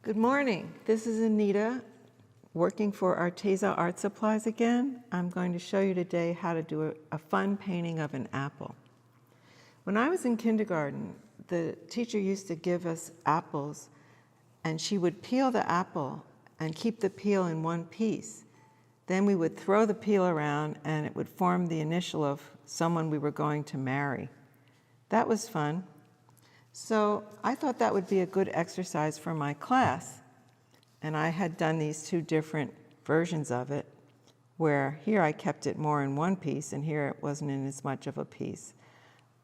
Good morning. This is Anita, working for Arteza Art Supplies again. I'm going to show you today how to do a fun painting of an apple. When I was in kindergarten, the teacher used to give us apples, and she would peel the apple and keep the peel in one piece. Then we would throw the peel around, and it would form the initial of someone we were going to marry. That was fun. So I thought that would be a good exercise for my class. And I had done these two different versions of it, where here I kept it more in one piece and here it wasn't in as much of a piece.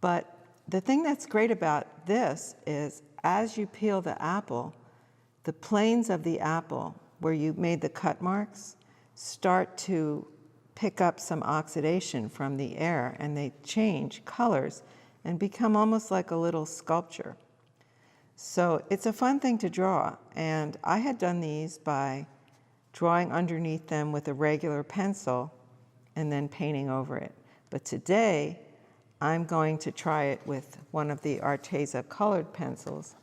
But the thing that's great about this is as you peel the apple, the planes of the apple where you made the cut marks start to pick up some oxidation from the air, and they change colors and become almost like a little sculpture. So it's a fun thing to draw, and I had done these by drawing underneath them with a regular pencil and then painting over it. But today, I'm going to try it with one of the Arteza colored pencils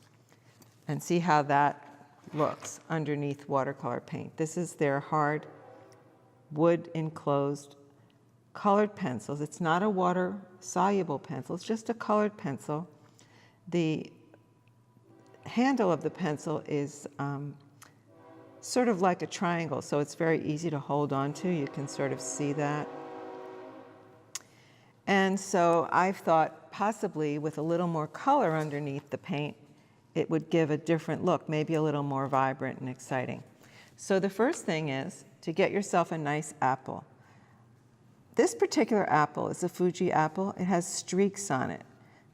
and see how that looks underneath watercolor paint. This is their hard wood enclosed colored pencils. It's not a water-soluble pencil, it's just a colored pencil. The handle of the pencil is sort of like a triangle, so it's very easy to hold on to. You can sort of see that. And so I've thought possibly with a little more color underneath the paint, it would give a different look, maybe a little more vibrant and exciting. So the first thing is to get yourself a nice apple. This particular apple is a Fuji apple. It has streaks on it.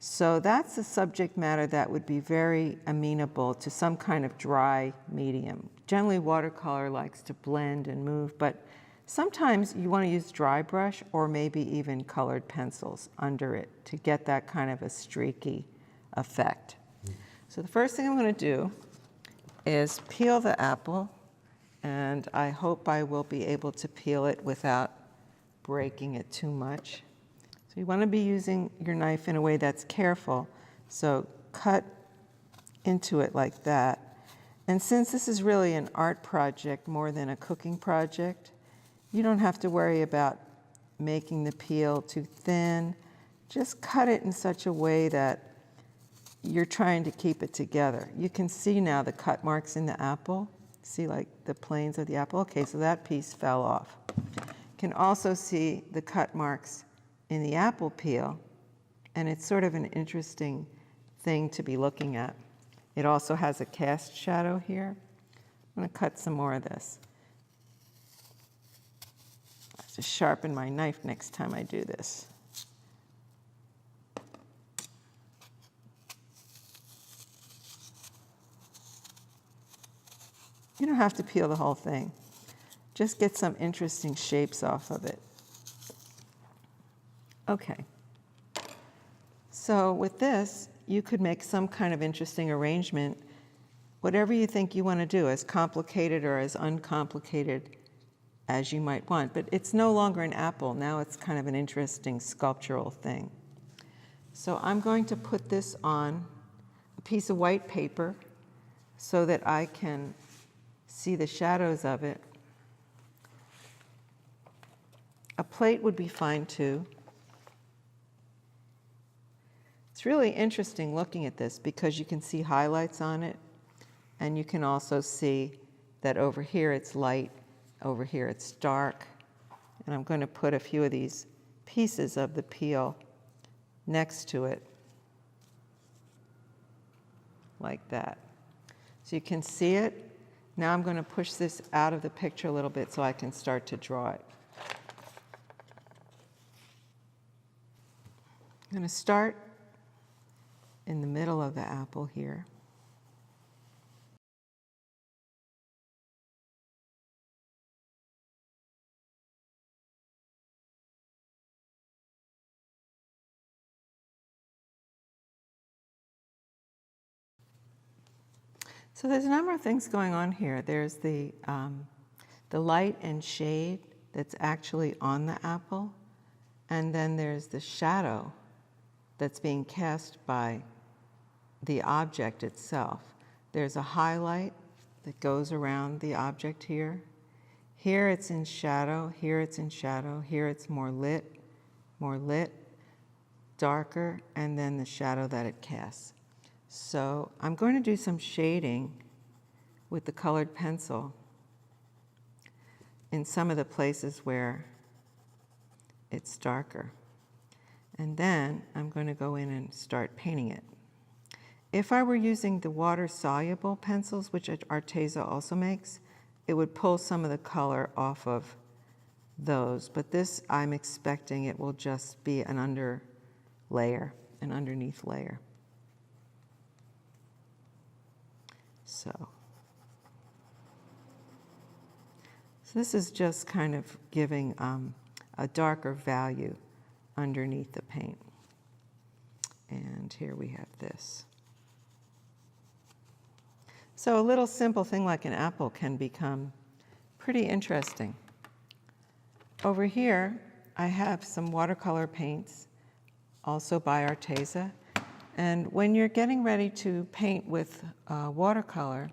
So that's a subject matter that would be very amenable to some kind of dry medium. Generally, watercolor likes to blend and move, but sometimes you want to use dry brush or maybe even colored pencils under it to get that kind of a streaky effect. So the first thing I'm going to do is peel the apple, and I hope I will be able to peel it without breaking it too much. So you want to be using your knife in a way that's careful. So cut into it like that. And since this is really an art project more than a cooking project, you don't have to worry about making the peel too thin. Just cut it in such a way that you're trying to keep it together. You can see now the cut marks in the apple. See like the planes of the apple? Okay, so that piece fell off. You can also see the cut marks in the apple peel, and it's sort of an interesting thing to be looking at. It also has a cast shadow here. I'm going to cut some more of this. I have to sharpen my knife next time I do this. You don't have to peel the whole thing. Just get some interesting shapes off of it. Okay. So with this, you could make some kind of interesting arrangement, whatever you think you want to do, as complicated or as uncomplicated as you might want. But it's no longer an apple. Now it's kind of an interesting sculptural thing. So I'm going to put this on a piece of white paper so that I can see the shadows of it. A plate would be fine too. It's really interesting looking at this because you can see highlights on it, and you can also see that over here it's light, over here it's dark. And I'm going to put a few of these pieces of the peel next to it, like that. So you can see it. Now I'm going to push this out of the picture a little bit so I can start to draw it. I'm going to start in the middle of the apple here. So there's a number of things going on here. There's the light and shade that's actually on the apple, and then there's the shadow that's being cast by the object itself. There's a highlight that goes around the object here. Here it's in shadow, here it's in shadow, here it's more lit, darker, and then the shadow that it casts. So I'm going to do some shading with the colored pencil in some of the places where it's darker. And then I'm going to go in and start painting it. If I were using the water-soluble pencils, which Arteza also makes, it would pull some of the color off of those. But this, I'm expecting it will just be an underlayer, an underneath layer. So this is just kind of giving a darker value underneath the paint. And here we have this. So a little simple thing like an apple can become pretty interesting. Over here, I have some watercolor paints, also by Arteza. And when you're getting ready to paint with watercolor,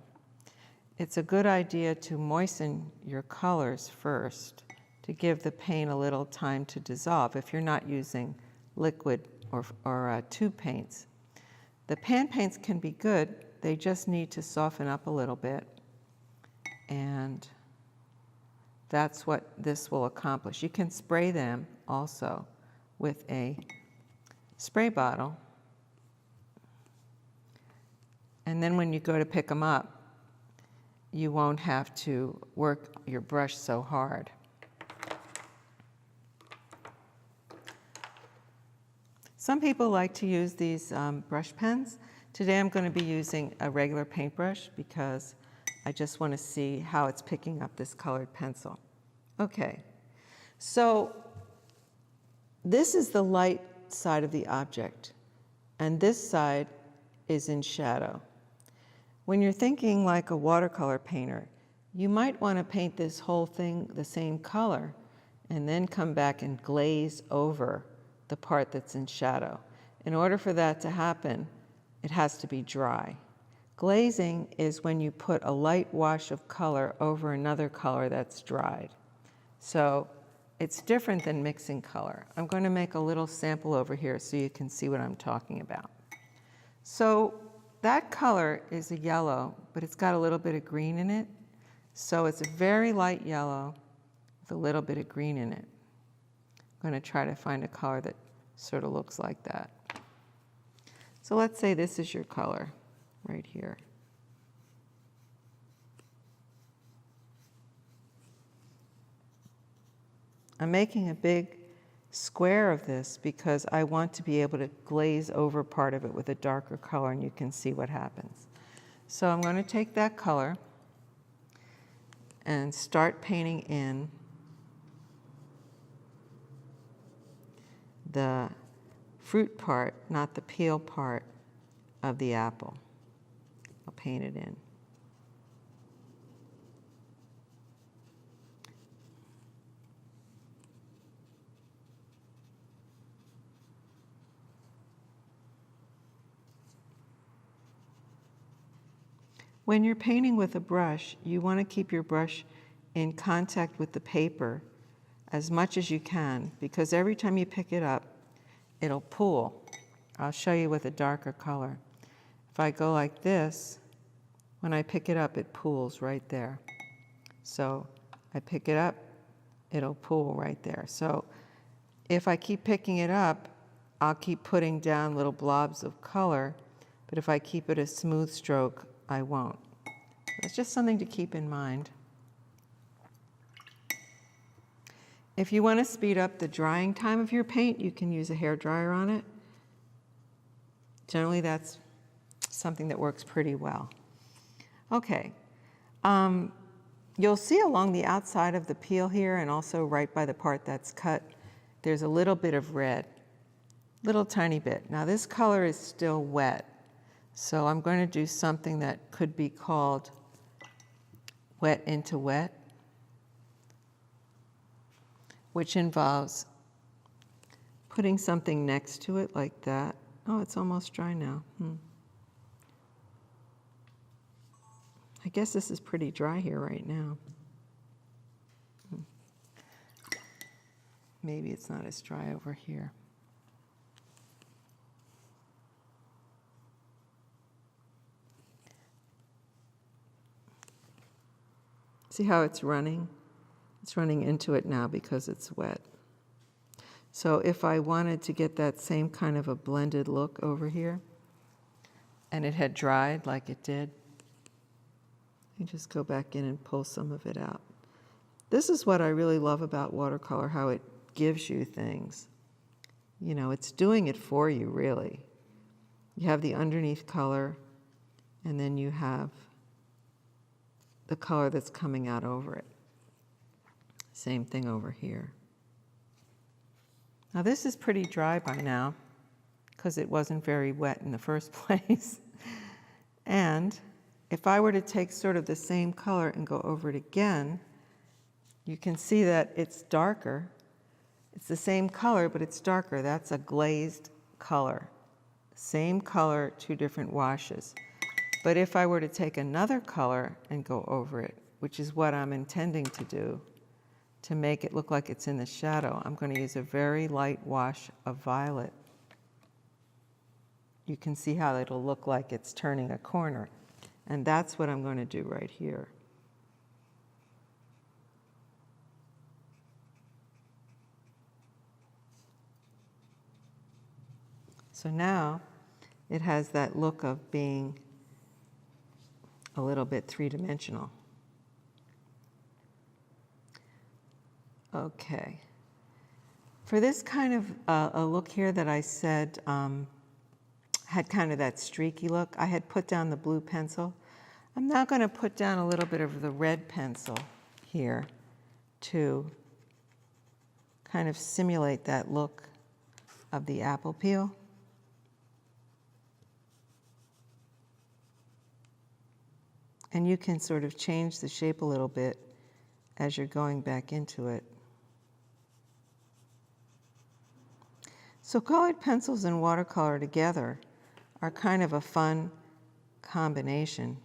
it's a good idea to moisten your colors first to give the paint a little time to dissolve if you're not using liquid or tube paints. The pan paints can be good, they just need to soften up a little bit, and that's what this will accomplish. You can spray them also with a spray bottle, and then when you go to pick them up, you won't have to work your brush so hard. Some people like to use these brush pens. Today I'm going to be using a regular paintbrush because I just want to see how it's picking up this colored pencil. Okay, so this is the light side of the object, and this side is in shadow. When you're thinking like a watercolor painter, you might want to paint this whole thing the same color and then come back and glaze over the part that's in shadow. In order for that to happen, it has to be dry. Glazing is when you put a light wash of color over another color that's dried. So it's different than mixing color. I'm going to make a little sample over here so you can see what I'm talking about. So that color is a yellow, but it's got a little bit of green in it. So it's a very light yellow with a little bit of green in it. I'm going to try to find a color that sort of looks like that. So let's say this is your color right here. I'm making a big square of this because I want to be able to glaze over part of it with a darker color, and you can see what happens. So I'm going to take that color and start painting in the fruit part, not the peel part of the apple. I'll paint it in. When you're painting with a brush, you want to keep your brush in contact with the paper as much as you can, because every time you pick it up, it'll pool. I'll show you with a darker color. If I go like this, when I pick it up, it pools right there. So I pick it up, it'll pool right there. So if I keep picking it up, I'll keep putting down little blobs of color, but if I keep it a smooth stroke, I won't. It's just something to keep in mind. If you want to speed up the drying time of your paint, you can use a hairdryer on it. Generally, that's something that works pretty well. Okay. You'll see along the outside of the peel here, and also right by the part that's cut, there's a little bit of red, little tiny bit. Now this color is still wet, so I'm going to do something that could be called wet into wet, which involves putting something next to it like that. Oh, it's almost dry now. I I guess this is pretty dry here right now. Maybe it's not as dry over here. See how it's running? It's running into it now because it's wet. So if I wanted to get that same kind of a blended look over here, and it had dried like it did, you just go back in and pull some of it out. This is what I really love about watercolor, how it gives you things. You know, it's doing it for you, really. You have the underneath color, and then you have the color that's coming out over it. Same thing over here. Now this is pretty dry by now, because it wasn't very wet in the first place. And if I were to take sort of the same color and go over it again, you can see that it's darker. It's the same color, but it's darker. That's a glazed color. Same color, two different washes. But if I were to take another color and go over it, which is what I'm intending to do, to make it look like it's in the shadow, I'm going to use a very light wash of violet. You can see how it'll look like it's turning a corner. And that's what I'm going to do right here. So now it has that look of being a little bit three-dimensional. Okay. For this kind of a look here that I said had kind of that streaky look, I had put down the blue pencil. I'm now going to put down a little bit of the red pencil here to kind of simulate that look of the apple peel. And you can sort of change the shape a little bit as you're going back into it. So colored pencils and watercolor together are kind of a fun combination.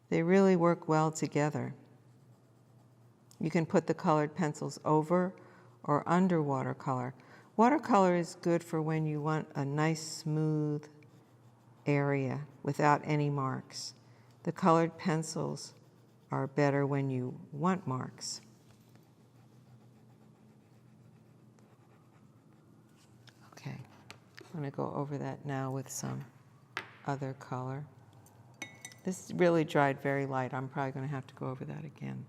They really work well together. You can put the colored pencils over or under watercolor. Watercolor is good for when you want a nice smooth area without any marks. The colored pencils are better when you want marks. Okay, I'm going to go over that now with some other color. This really dried very light. I'm probably going to have to go over that again.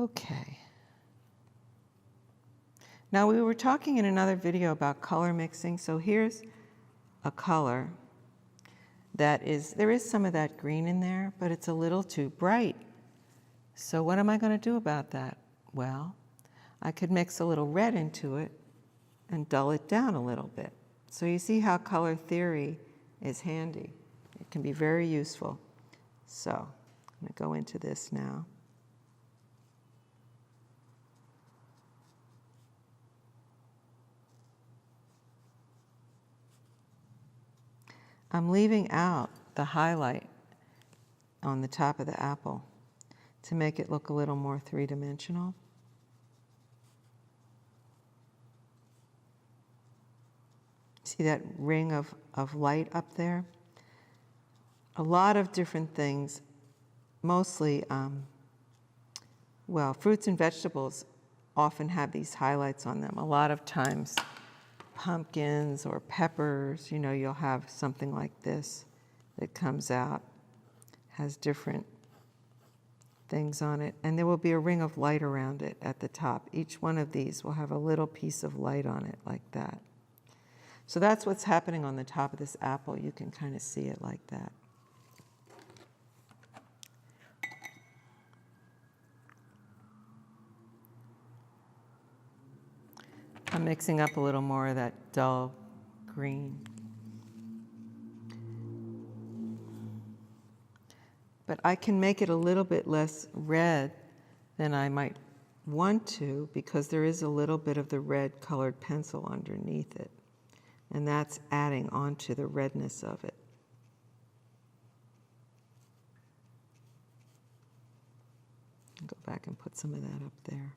Okay. Now we were talking in another video about color mixing, so here's a color that there is some of that green in there, but it's a little too bright. So what am I going to do about that? Well, I could mix a little red into it and dull it down a little bit. So you see how color theory is handy. It can be very useful. So I'm going to go into this now. I'm leaving out the highlight on the top of the apple to make it look a little more three-dimensional. See that ring of light up there? A lot of different things, mostly, well, fruits and vegetables often have these highlights on them. A lot of times, pumpkins or peppers, you know, you'll have something like this that comes out, has different things on it, and there will be a ring of light around it at the top. Each one of these will have a little piece of light on it like that. So that's what's happening on the top of this apple. You can kind of see it like that. I'm mixing up a little more of that dull green. But I can make it a little bit less red than I might want to because there is a little bit of the red colored pencil underneath it. And that's adding on to the redness of it. back and put some of that up there.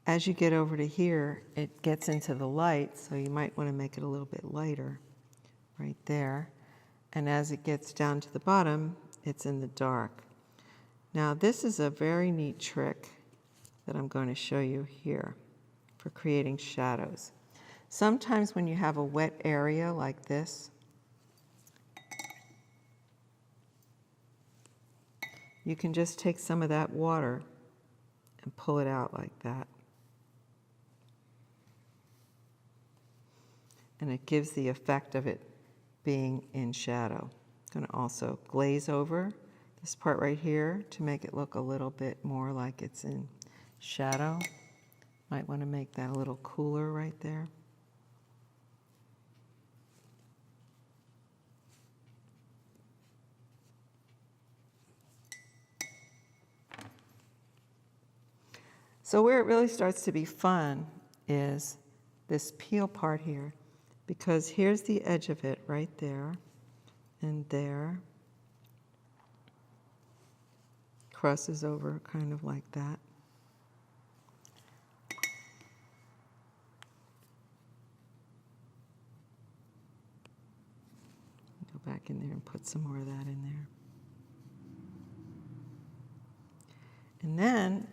As you get over to here, it gets into the light, so you might want to make it a little bit lighter right there. And as it gets down to the bottom, it's in the dark. Now, this is a very neat trick that I'm going to show you here for creating shadows. Sometimes when you have a wet area like this, you can just take some of that water and pull it out like that. And it gives the effect of it being in shadow. I'm going to also glaze over this part right here to make it look a little bit more like it's in shadow. Might want to make that a little cooler right there. So where it really starts to be fun is this peel part here, because here's the edge of it right there and there. Crosses over kind of like that. Go back in there and put some more of that in there. And then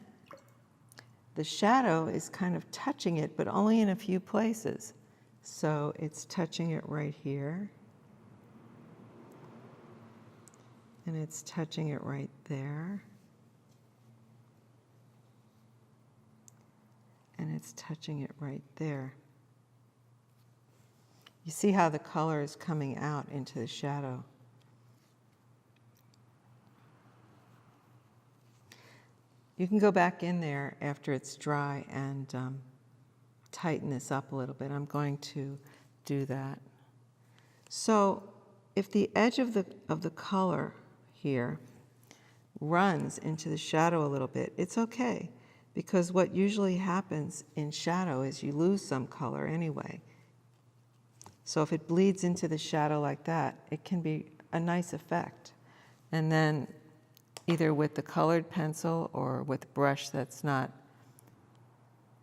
the shadow is kind of touching it, but only in a few places. So it's touching it right here. And it's touching it right there. And it's touching it right there. You see how the color is coming out into the shadow. You can go back in there after it's dry and tighten this up a little bit. I'm going to do that. So if the edge of the color here runs into the shadow a little bit, it's okay, because what usually happens in shadow is you lose some color anyway. So if it bleeds into the shadow like that, it can be a nice effect. And then either with the colored pencil or with a brush that's not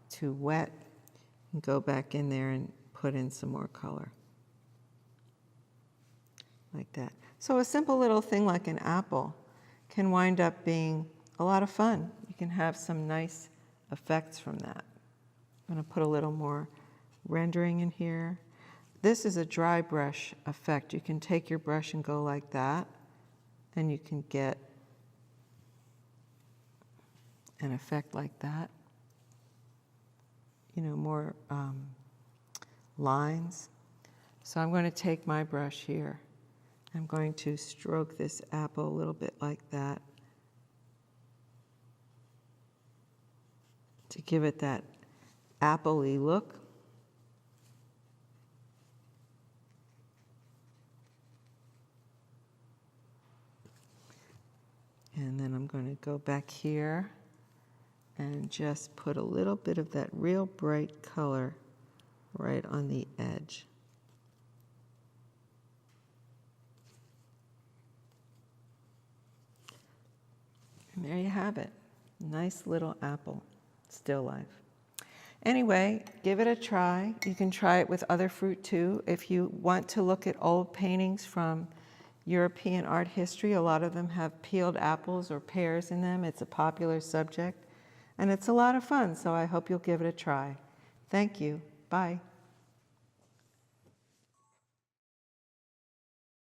too wet, you can go back in there and put in some more color. Like that. So a simple little thing like an apple can wind up being a lot of fun. You can have some nice effects from that. I'm going to put a little more rendering in here. This is a dry brush effect. You can take your brush and go like that, and you can get an effect like that. You know, more lines. So I'm going to take my brush here. I'm going to stroke this apple a little bit like that to give it that apple-y look. And then I'm going to go back here and just put a little bit of that real bright color right on the edge. And there you have it. Nice little apple, still life. Anyway, give it a try. You can try it with other fruit too. If you want to look at old paintings from European art history, a lot of them have peeled apples or pears in them. It's a popular subject, and it's a lot of fun, so I hope you'll give it a try. Thank you. Bye.